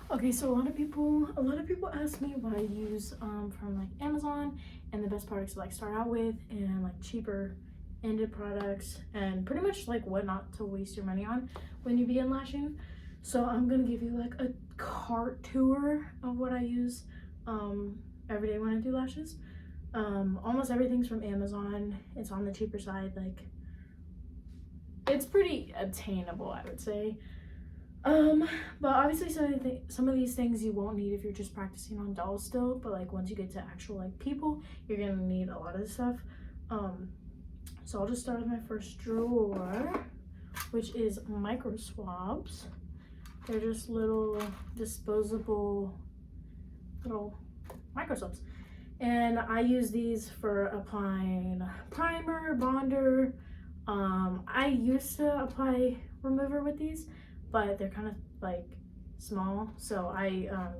Okay, so a lot of people ask me what I use from like Amazon and the best products to like start out with and like cheaper ended products and pretty much like what not to waste your money on when you begin lashing. So I'm gonna give you like a cart tour of what I use every day when I do lashes. Almost everything's from Amazon. It's on the cheaper side, like it's pretty obtainable, I would say. But obviously some of these things you won't need if you're just practicing on dolls still, but like once you get to actual like people, you're gonna need a lot of this stuff. So I'll just start with my first drawer, which is micro swabs. They're just little disposable little micro swabs. And I use these for applying primer, bonder. I used to apply remover with these, but they're kind of like small, so I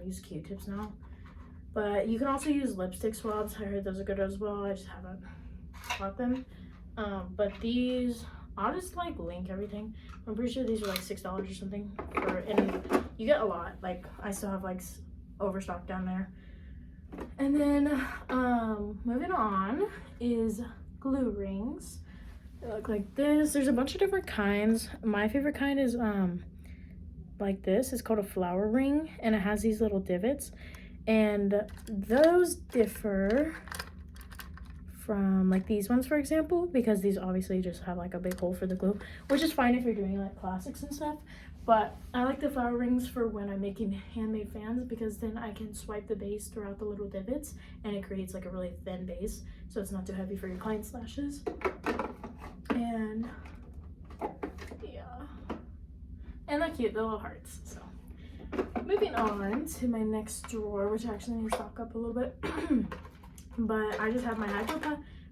use Q-tips now. But you can also use lipstick swabs. I heard those are good as well. I just haven't bought them. But these, I'll just like link everything. I'm pretty sure these are like $6 or something and you get a lot. Like I still have like overstock down there. And then moving on is glue rings. They look like this. There's a bunch of different kinds. My favorite kind is like this. It's called a flower ring, and it has these little divots, and those differ from like these ones, for example, because these obviously just have like a big hole for the glue, which is fine if you're doing like classics and stuff. But I like the flower rings for when I'm making handmade fans, because then I can swipe the base throughout the little divots and it creates like a really thin base, so it's not too heavy for your client's lashes. And yeah, and they're cute, the little hearts. So moving on to my next drawer, which I actually need to stock up a little bit. But I just have my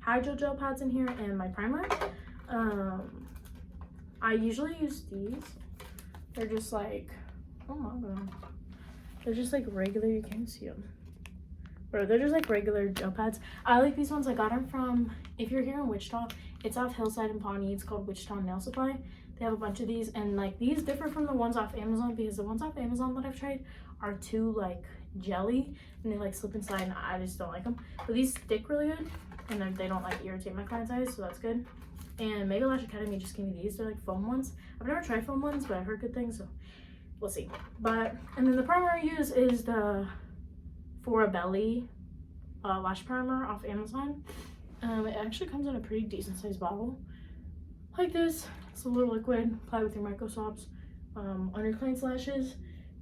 hydrogel pads in here and my primer. I usually use these. They're just like, oh my god, they're just like regular, you can't see them, bro. They're just like regular gel pads. I like these ones. I got them from, if you're here in Wichita, it's off Hillside and Pawnee. It's called Wichita Nail Supply. They have a bunch of these, and like these differ from the ones off Amazon, because the ones off Amazon that I've tried are too like jelly and they like slip inside, and I just don't like them. But these stick really good, and they don't like irritate my client's eyes, so that's good. And Mega Lash Academy just gave me these. They're like foam ones. I've never tried foam ones, but I've heard good things, so we'll see. But and then the primer I use is the For a Belly lash primer off Amazon. It actually comes in a pretty decent sized bottle like this. It's a little liquid. Apply with your micro swabs on your client's lashes.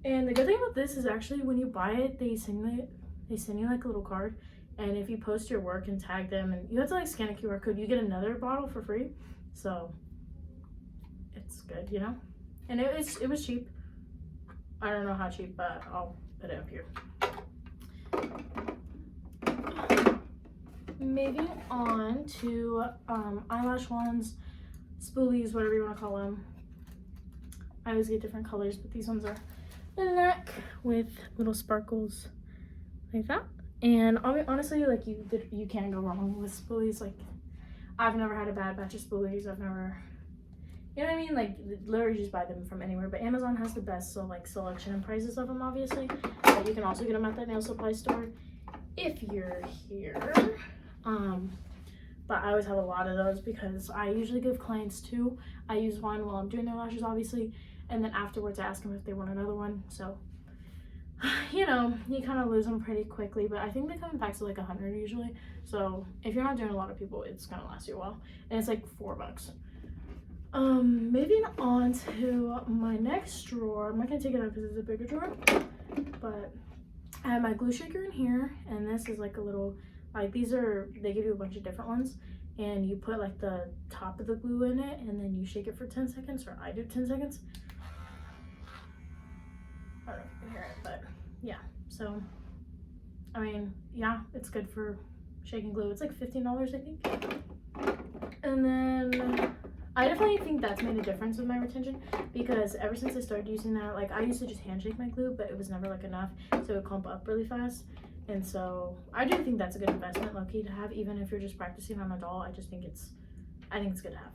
And the good thing about this is actually when you buy it, they send you like a little card, and if you post your work and tag them, and you have to like scan a QR code, you get another bottle for free. So it's good, you know. And it was cheap. I don't know how cheap, but I'll put it up here. Moving on to eyelash wands, spoolies, whatever you want to call them. I always get different colors, but these ones are black with little sparkles like that. And honestly, like you can't go wrong with spoolies. Like I've never had a bad batch of spoolies. I've never, you know what I mean? Like literally just buy them from anywhere. But Amazon has the best, so like selection and prices of them, obviously. But you can also get them at that nail supply store if you're here. But I always have a lot of those because I usually give clients two. I use one while I'm doing their lashes, obviously, and then afterwards I ask them if they want another one. So you know, you kind of lose them pretty quickly, but I think they come in packs of like 100 usually. So if you're not doing a lot of people, it's gonna last you a while, and it's like $4. Moving on to my next drawer. I'm not gonna take it out because it's a bigger drawer, but I have my glue shaker in here, and this is like a little, like they give you a bunch of different ones, and you put like the top of the glue in it, and then you shake it for 10 seconds, or I do 10 seconds. I don't know if you can hear it, but yeah. So, I mean, yeah, it's good for shaking glue. It's like $15, I think. And then I definitely think that's made a difference with my retention, because ever since I started using that, like I used to just hand shake my glue, but it was never like enough, so it would clump up really fast. And so I do think that's a good investment, low-key, to have, even if you're just practicing on a doll. I think it's good to have.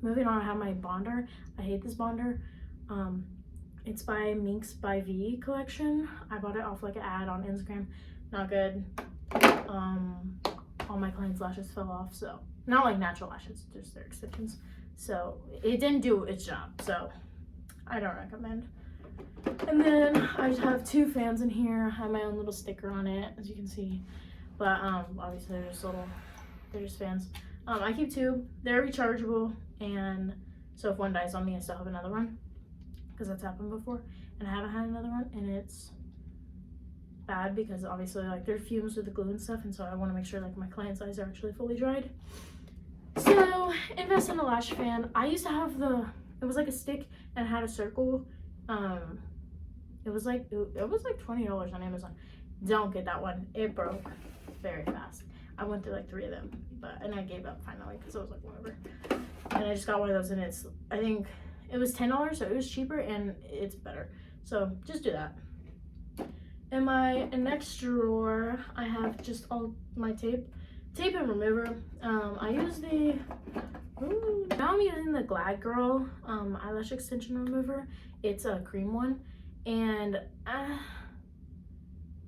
Moving on, I have my bonder. I hate this bonder. It's by Minx by V collection. I bought it off like an ad on Instagram. Not good. All my clients' lashes fell off, so not like natural lashes, just their extensions. So it didn't do its job, so I don't recommend. And then I just have 2 fans in here. I have my own little sticker on it, as you can see. But obviously they're just fans. I keep 2. They're rechargeable, and so if one dies on me, I still have another one, because that's happened before, and I haven't had another one, and it's bad because obviously like there are fumes with the glue and stuff, and so I want to make sure like my client's eyes are actually fully dried. So invest in a lash fan. I used to have it was like a stick and it had a circle. It was like $20 on Amazon. Don't get that one. It broke very fast. I went through like 3 of them, and I gave up finally because I was like, whatever. And I just got one of those, and I think it was $10, so it was cheaper and it's better. So just do that. In my next drawer, I have just all my tape and remover. I use now I'm using the Glad Girl eyelash extension remover. It's a cream one, and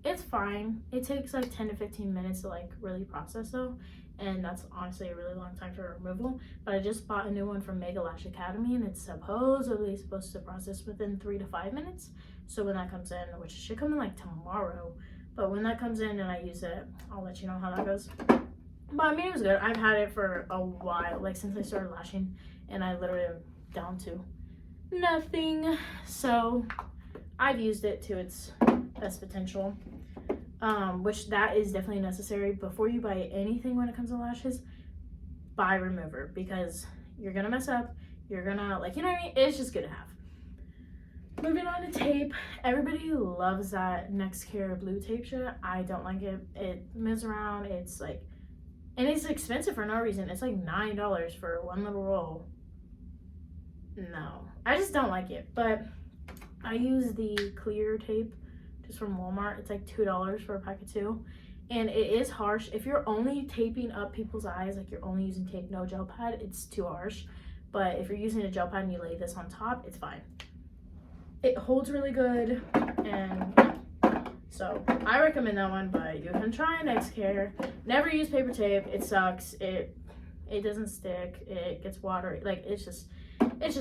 it's fine. It takes like 10 to 15 minutes to like really process though, and that's honestly a really long time for removal. But I just bought a new one from Mega Lash Academy, and it's supposedly supposed to process within 3 to 5 minutes. So when that comes in, which should come in like tomorrow, but when that comes in and I use it, I'll let you know how that goes. But I mean, it was good. I've had it for a while, like since I started lashing, and I literally am down to nothing. So I've used it to its best potential, which that is definitely necessary. Before you buy anything when it comes to lashes, buy remover, because you're gonna mess up. You're gonna, like, you know what I mean? It's just good to have. Moving on to tape. Everybody loves that Nextcare blue tape shit. I don't like it. It moves around. It's like, and it's expensive for no reason. It's like $9 for one little roll. No, I just don't like it. But I use the clear tape just from Walmart. It's like $2 for a pack of 2, and it is harsh. If you're only taping up people's eyes, like you're only using tape, no gel pad, it's too harsh. But if you're using a gel pad and you lay this on top, it's fine. It holds really good, and so I recommend that one. But you can try Nextcare. Never use paper tape. It sucks. It doesn't stick. It gets watery. Like it's just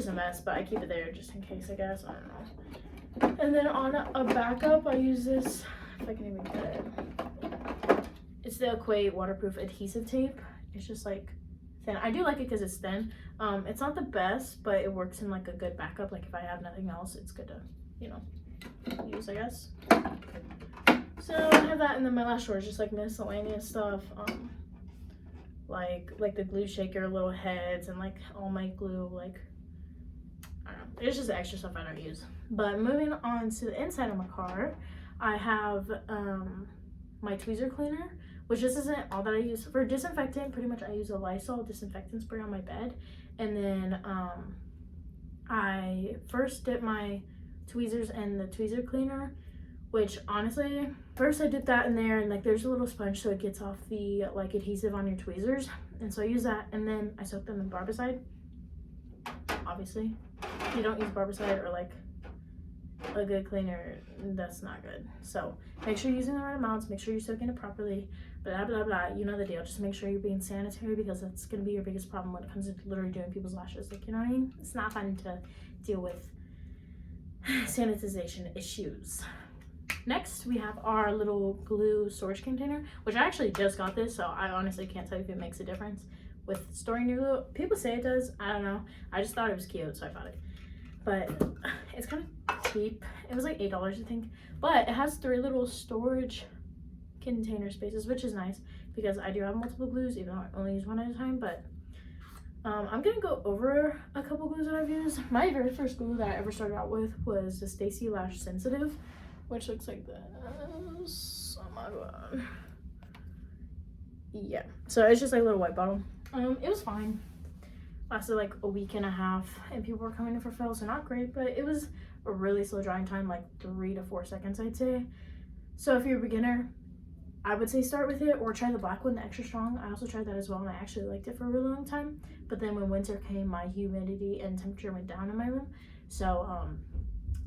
a mess. But I keep it there just in case, I guess. I don't know. And then on a backup, I use this, if I can even get it. It's the Equate waterproof adhesive tape. It's just like thin. I do like it because it's thin. It's not the best, but it works in like a good backup. Like if I have nothing else, it's good to, you know, use, I guess. So I have that, and then my lash drawer is just like miscellaneous stuff. Like the glue shaker, little heads, and like all my glue, like I don't know. It's just extra stuff I don't use. But moving on to the inside of my car, I have my tweezer cleaner, which this isn't all that I use. For disinfectant, pretty much I use a Lysol disinfectant spray on my bed. And then I first dip my tweezers in the tweezer cleaner, which honestly, first I dip that in there, and like there's a little sponge so it gets off the like adhesive on your tweezers. And so I use that, and then I soak them in Barbicide. Obviously, if you don't use Barbicide or like a good cleaner, that's not good. So make sure you're using the right amounts, make sure you're soaking it properly, blah blah blah, you know the deal. Just make sure you're being sanitary, because that's going to be your biggest problem when it comes to literally doing people's lashes. Like, you know what I mean? It's not fun to deal with sanitization issues. Next, we have our little glue storage container, which I actually just got this, so I honestly can't tell you if it makes a difference with storing your glue. People say it does. I don't know. I just thought it was cute, so I bought it. But it's kind of cheap. It was like $8, I think. But it has 3 little storage container spaces, which is nice, because I do have multiple glues, even though I only use one at a time. But I'm gonna go over a couple glues that I've used. My very first glue that I ever started out with was the Stacy Lash Sensitive, which looks like this. Oh my god. Yeah, so it's just like a little white bottle. It was fine. Lasted like a week and a half, and people were coming in for fills, so not great, but it was a really slow drying time, like 3 to 4 seconds, I'd say. So if you're a beginner, I would say start with it, or try the black one, the extra strong. I also tried that as well, and I actually liked it for a really long time. But then when winter came, my humidity and temperature went down in my room, so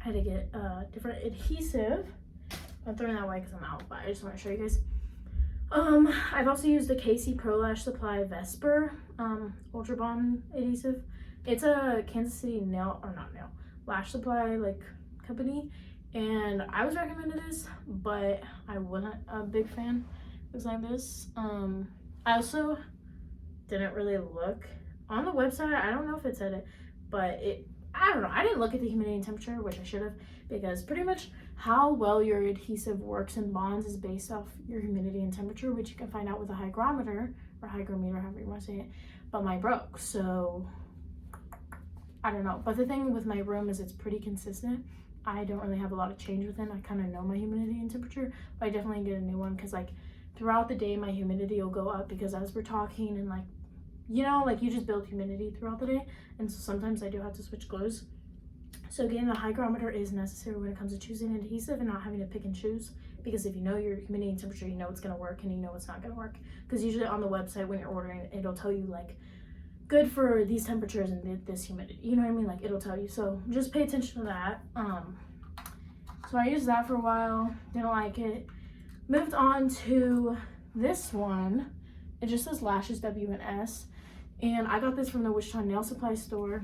I had to get a different adhesive. I'm throwing that away because I'm out, but I just want to show you guys. I've also used the KC Pro Lash Supply Vesper Ultra Bond adhesive. It's a Kansas City lash supply like company, and I was recommended this, but I wasn't a big fan. It was like this. I also didn't really look on the website. I don't know if it said it, but I don't know. I didn't look at the humidity and temperature, which I should have, because pretty much how well your adhesive works and bonds is based off your humidity and temperature, which you can find out with a hygrometer, or hygrometer, however you want to say it. But mine broke, so I don't know. But the thing with my room is it's pretty consistent. I don't really have a lot of change within. I kind of know my humidity and temperature, but I definitely get a new one because like throughout the day my humidity will go up, because as we're talking and like, you know, like you just build humidity throughout the day, and so sometimes I do have to switch glues. So getting the hygrometer is necessary when it comes to choosing an adhesive and not having to pick and choose, because if you know your humidity and temperature, you know it's going to work and you know it's not going to work. Because usually on the website when you're ordering, it'll tell you like good for these temperatures and this humidity, you know what I mean? Like it'll tell you, so just pay attention to that. So I used that for a while, didn't like it, moved on to this one. It just says Lashes W&S, and I got this from the Wichita nail supply store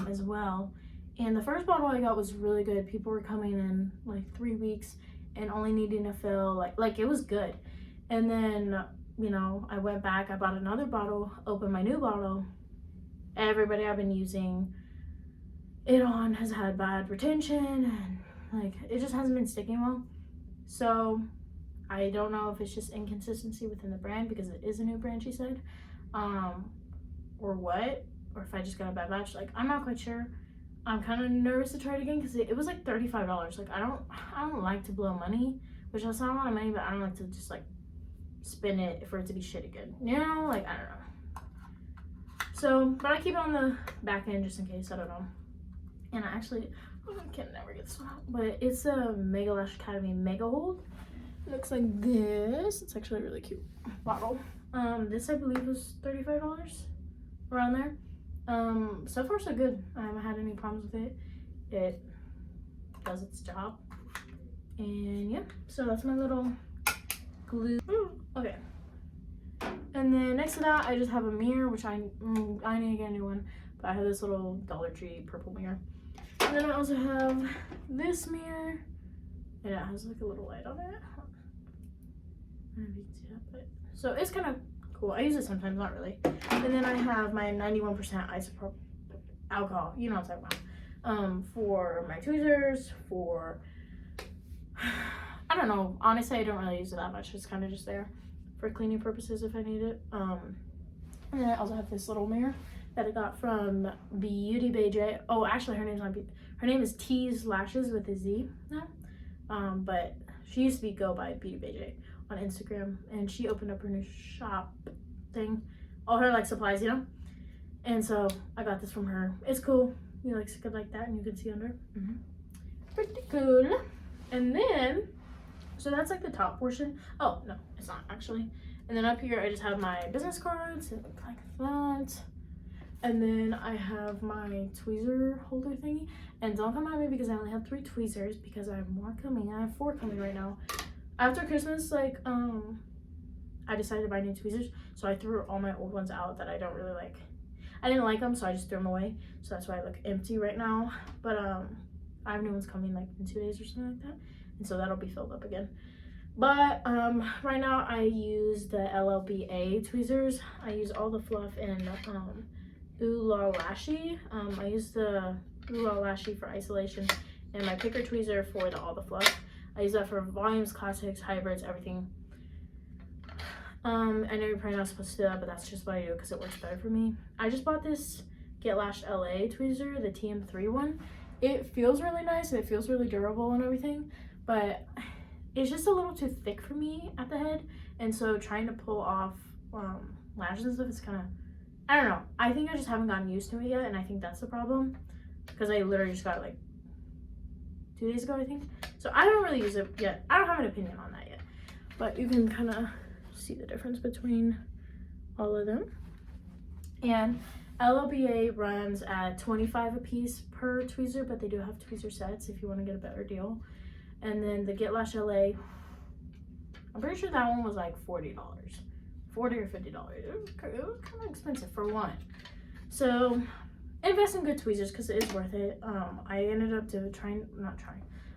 as well. And the first bottle I got was really good. People were coming in like 3 weeks and only needing to fill like it was good. And then, you know, I went back, I bought another bottle, opened my new bottle. Everybody I've been using it on has had bad retention, and like it just hasn't been sticking well. So I don't know if it's just inconsistency within the brand, because it is a new brand, she said, or what, or if I just got a bad batch. Like I'm not quite sure. I'm kind of nervous to try it again because it was like $35. Like I don't like to blow money, which is not a lot of money, but I don't like to just like spend it for it to be shitty good. You know, like I don't know. So, but I keep it on the back end just in case. I don't know. And I can never get this one out, but it's a Mega Lash Academy Mega Hold. It looks like this. It's actually a really cute bottle. This I believe was $35 around there. So far so good. I haven't had any problems with it. It does its job. And yeah, so that's my little glue. Okay. And then next to that, I just have a mirror, which I need to get a new one, but I have this little Dollar Tree purple mirror. And then I also have this mirror, and it has like a little light on it. I don't know if you can see that, but so it's kind of cool. I use it sometimes, not really. And then I have my 91% isopropyl alcohol, you know what I'm talking about, for my tweezers, for I don't know, honestly I don't really use it that much. It's kind of just there for cleaning purposes if I need it. And then I also have this little mirror that I got from Beauty BJ. Oh, actually her name is T's Lashes with a Z now, but she used to be go by Beauty BJ on Instagram, and she opened up her new shop thing, all her like supplies, you know. And so I got this from her. It's cool. You like stick it like that and you can see under. Pretty cool. And then so that's like the top portion. Oh no, it's not actually. And then up here I just have my business cards. It looks like that. And then I have my tweezer holder thingy. And don't come at me because I only have 3 tweezers, because I have more coming. I have 4 coming right now. After Christmas, like, I decided to buy new tweezers, so I threw all my old ones out that I don't really like. I didn't like them, so I just threw them away. So that's why I look empty right now. But I have new ones coming like in 2 days or something like that, and so that'll be filled up again. But right now I use the LLBA tweezers. I use all the fluff in Ooh La Lashy. I use the Ooh La Lashy for isolation, and my picker tweezer for all the fluff. I use that for volumes, classics, hybrids, everything. I know you're probably not supposed to do that, but that's just what I do because it works better for me. I just bought this Get Lashed LA tweezer, the TM3 one. It feels really nice and it feels really durable and everything, but it's just a little too thick for me at the head, and so trying to pull off lashes and stuff is kind of, I don't know. I think I just haven't gotten used to it yet, and I think that's the problem, because I literally just got it like 2 days ago, I think. So I don't really use it yet. I don't have an opinion on that yet, but you can kind of see the difference between all of them. And LLBA runs at $25 a piece per tweezer, but they do have tweezer sets if you want to get a better deal. And then the Get Lash LA, I'm pretty sure that one was like $40 or $50. It was kind of expensive for one. So invest in good tweezers because it is worth it. I ended up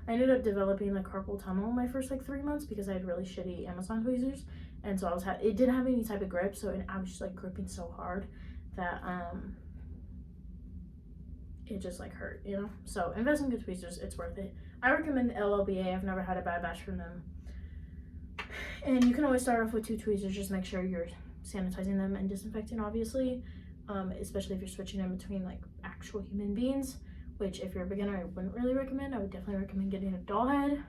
I ended up developing the carpal tunnel in my first like 3 months because I had really shitty Amazon tweezers, and so it didn't have any type of grip, so I was just like gripping so hard that it just like hurt, you know. So invest in good tweezers, it's worth it. I recommend LLBA. I've never had a bad batch from them, and you can always start off with 2 tweezers. Just make sure you're sanitizing them and disinfecting, obviously, especially if you're switching in between like actual human beings, which if you're a beginner I wouldn't really recommend. I would definitely recommend getting a doll head.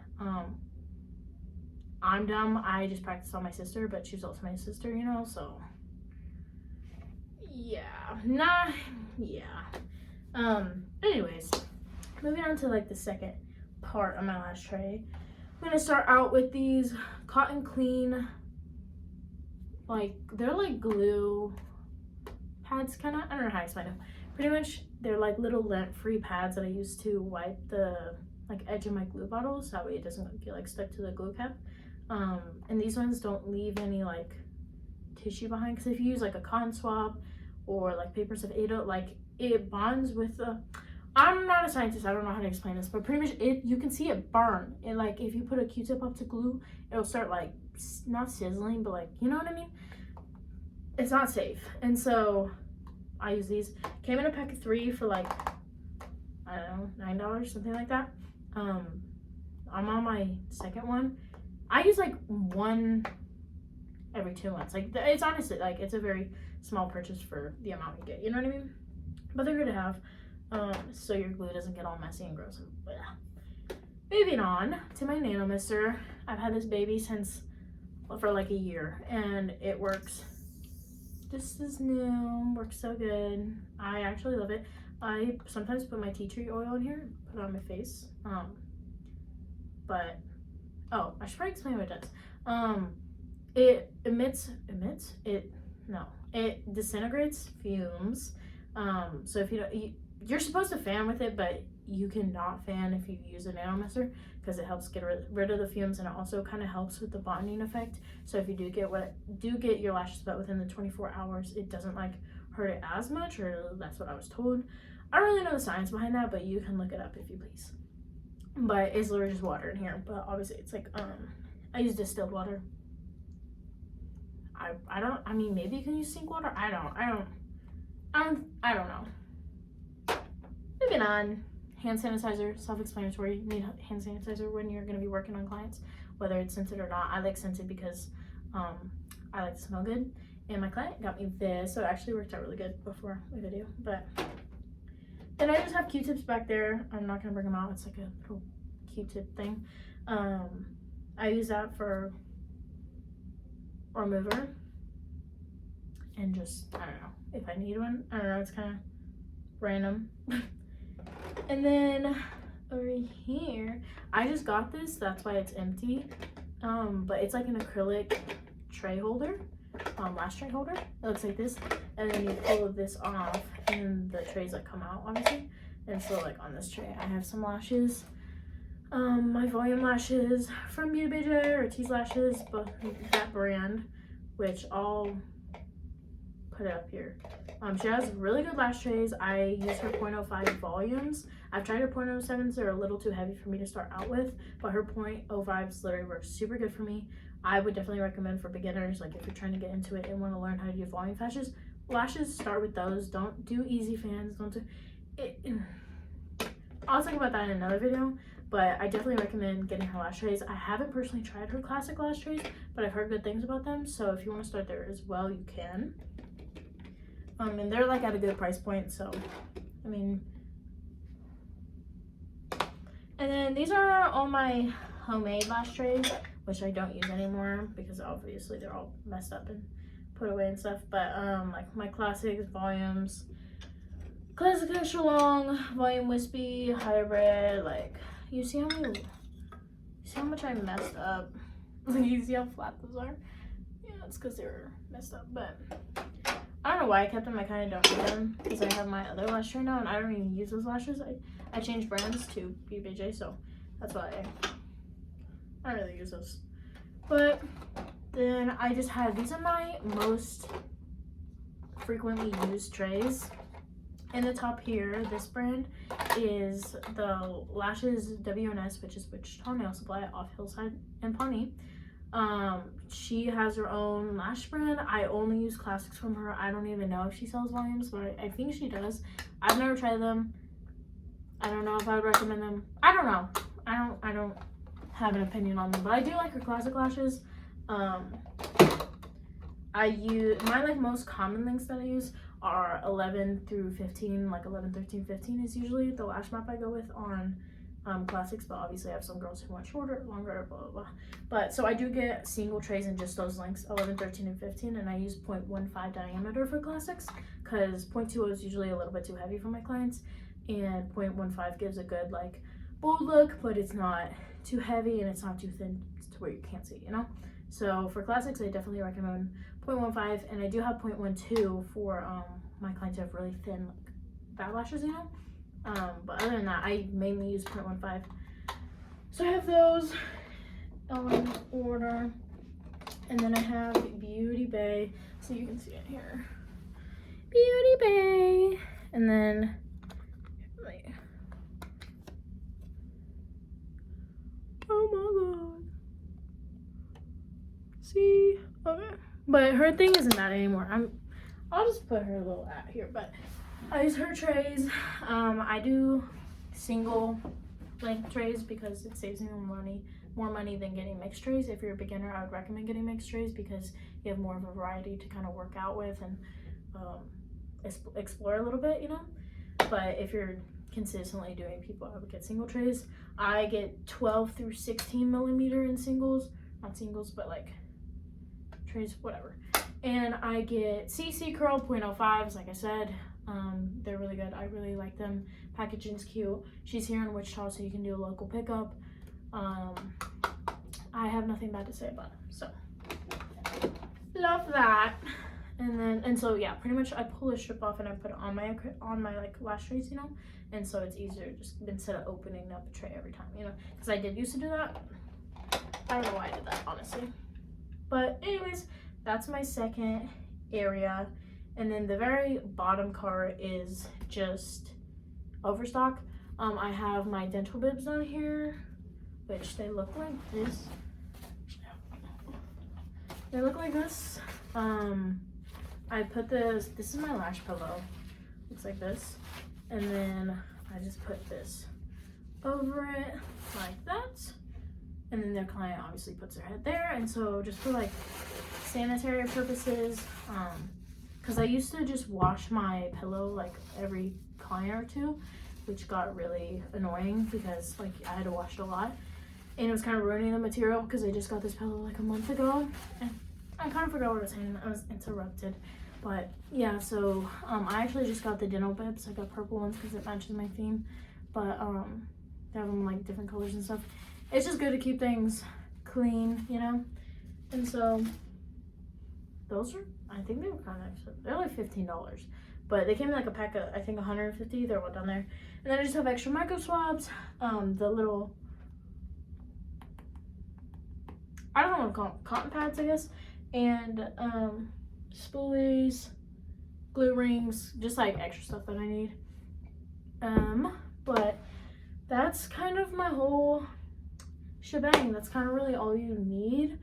I'm dumb, I just practiced on my sister, but she's also my sister, you know, so anyways, moving on to like the second part of my lash tray. I'm gonna start out with these Cotton Clean, like they're like glue pads, kind of, I don't know how to explain them. Pretty much they're like little lint-free pads that I use to wipe the like edge of my glue bottles, that way it doesn't get like stuck to the glue cap. And these ones don't leave any like tissue behind, because if you use like a cotton swab or like papers of Ada, like it bonds with the, I'm not a scientist, I don't know how to explain this, but pretty much you can see it burn. And like if you put a Q-tip up to glue, it'll start like not sizzling, but like, you know what I mean? It's not safe. And so I use these. Came in a pack of 3 for like, I don't know, $9, something like that. I'm on my second one. I use like one every 2 months. Like it's honestly like it's a very small purchase for the amount you get, you know what I mean? But they're good to have, so your glue doesn't get all messy and gross. But yeah. Moving on to my Nano Mister. I've had this baby for like a year, and it works just as new. Works so good. I actually love it. I sometimes put my tea tree oil in here, put it on my face. But I should probably explain what it does. It disintegrates fumes. So if you're supposed to fan with it, but you cannot fan if you use a Nano Mister, because it helps get rid of the fumes, and it also kind of helps with the bonding effect. So if you do get your lashes wet within the 24 hours, it doesn't like hurt it as much, or that's what I was told. I don't really know the science behind that, but you can look it up if you please. But it's literally just water in here, but obviously it's like I use distilled water. I mean, maybe you can use sink water. I don't know. Moving on. Hand sanitizer, self-explanatory. You need hand sanitizer when you're going to be working on clients, whether it's scented or not. I like scented because I like to smell good, and my client got me this, so it actually worked out really good before the video. But then I just have Q-tips back there. I'm not going to bring them out. It's like a little Q-tip thing. I use that for a remover, and just, I don't know, if I need one. I don't know, it's kind of random. And then over here, I just got this, that's why it's empty. But it's like an acrylic tray holder, lash tray holder. It looks like this, and then you pull this off, and the trays like come out, obviously. And so like on this tray, I have some lashes. My volume lashes from Beauty Bay J or Tease Lashes, but that brand, which I'll put it up here. She has really good lash trays. I use her 0.05 volumes. I've tried her 0.07s. They're a little too heavy for me to start out with, but her 0.05s literally work super good for me. I would definitely recommend for beginners, like if you're trying to get into it and want to learn how to do volume lashes, start with those. Don't do easy fans. Don't do it. I'll talk about that in another video, but I definitely recommend getting her lash trays. I haven't personally tried her classic lash trays, but I've heard good things about them, so if you want to start there as well, you can. And they're like at a good price point, so I mean. And then these are all my homemade lash trays, which I don't use anymore because obviously they're all messed up and put away and stuff. But like my classics, volumes, classic extra long, volume wispy, hybrid. Like you see how much I messed up. Like you see how flat those are. Yeah, it's because they were messed up, but I don't know why I kept them. I kind of don't need them because I have my other lash tray now and I don't even use those lashes. I changed brands to BBJ, so that's why I don't really use those. But then I just had, these are my most frequently used trays. In the top here, this brand is the Lashes WNS, which is Wichita Nail Supply off Hillside and Pawnee. She has her own lash brand. I only use classics from her. I don't even know if she sells volumes, but I think she does. I've never tried them. I don't know if I would recommend them. I don't know. I don't have an opinion on them, but I do like her classic lashes. I use my like most common lengths that I use are 11 through 15, like 11, 13, 15 is usually the lash map I go with on classics, but obviously I have some girls who want shorter, longer, blah, blah, blah. But so I do get single trays in just those lengths, 11, 13, and 15, and I use 0.15 diameter for classics because 0.20 is usually a little bit too heavy for my clients, and 0.15 gives a good like bold look, but it's not too heavy and it's not too thin to where you can't see, you know? So for classics, I definitely recommend 0.15, and I do have 0.12 for my clients who have really thin like bad lashes, you know? But other than that, I mainly use 0.15. So I have those on order, and then I have Beauty Bay, so you can see it here. Beauty Bay, and then oh my god. See? Okay. But her thing isn't that anymore. I'll just put her little at here, but I use her trays. I do single length trays because it saves me more money than getting mixed trays. If you're a beginner, I would recommend getting mixed trays because you have more of a variety to kind of work out with and explore a little bit, you know? But if you're consistently doing people, I would get single trays. I get 12 through 16 millimeter in singles, not singles, but like trays, whatever. And I get CC Curl 0.05s, like I said. They're really good. I really like them. Packaging's cute. She's here in Wichita, so you can do a local pickup. I have nothing bad to say about them, so love that. And so yeah, pretty much I pull a strip off and I put it on my like lash trays, you know, and so it's easier just instead of opening up a tray every time, you know, because I did used to do that. I don't know why I did that, honestly. But anyways, that's my second area. And then the very bottom cart is just overstock. I have my dental bibs down here, which they look like this. They look like this. I put this is my lash pillow. Looks like this. And then I just put this over it like that. And then their client obviously puts their head there. And so just for like sanitary purposes, because I used to just wash my pillow like every client or two, which got really annoying because like I had to wash it a lot. And it was kind of ruining the material because I just got this pillow like a month ago. And I kind of forgot what I was saying. I was interrupted. But yeah, so I actually just got the dental bibs. I got purple ones because it matches my theme. But they have them like different colors and stuff. It's just good to keep things clean, you know? And so those are, I think they were kind of expensive. They're like $15. But they came in like a pack of, I think 150. They're all down there. And then I just have extra micro swabs. The little, I don't know what to call them, cotton pads, I guess. And spoolies, glue rings, just like extra stuff that I need. But that's kind of my whole shebang. That's kind of really all you need.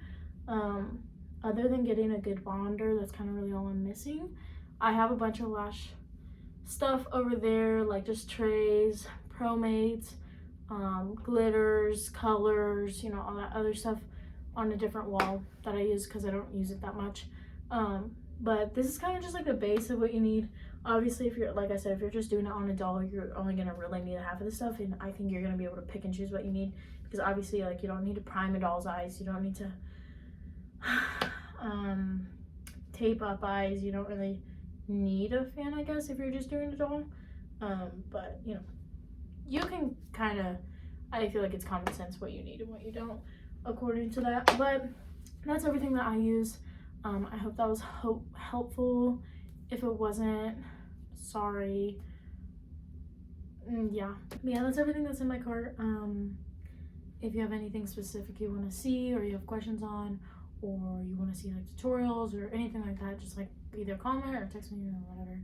Other than getting a good bonder, that's kind of really all I'm missing. I have a bunch of lash stuff over there, like just trays, ProMates, glitters, colors, you know, all that other stuff on a different wall that I use because I don't use it that much. But this is kind of just like the base of what you need. Obviously, if you're, like I said, if you're just doing it on a doll, you're only gonna really need half of the stuff, and I think you're gonna be able to pick and choose what you need, because obviously, like, you don't need to prime a doll's eyes, you don't need to tape up eyes, you don't really need a fan, I guess, if you're just doing a doll. But you know, you can kind of, I feel like it's common sense what you need and what you don't according to that. But that's everything that I use. I hope that was helpful, if it wasn't, sorry. Yeah. But yeah, that's everything that's in my cart. If you have anything specific you want to see or you have questions on, or you want to see like tutorials or anything like that, just like either comment or text me or whatever,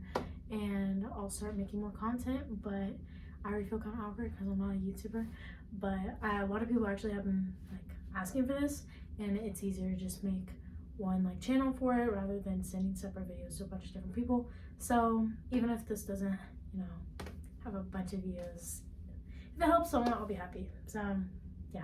and I'll start making more content. But I already feel kind of awkward because I'm not a YouTuber, but a lot of people actually have been like asking for this, and it's easier to just make one like channel for it rather than sending separate videos to a bunch of different people. So even if this doesn't, you know, have a bunch of views, if it helps someone, I'll be happy. So yeah.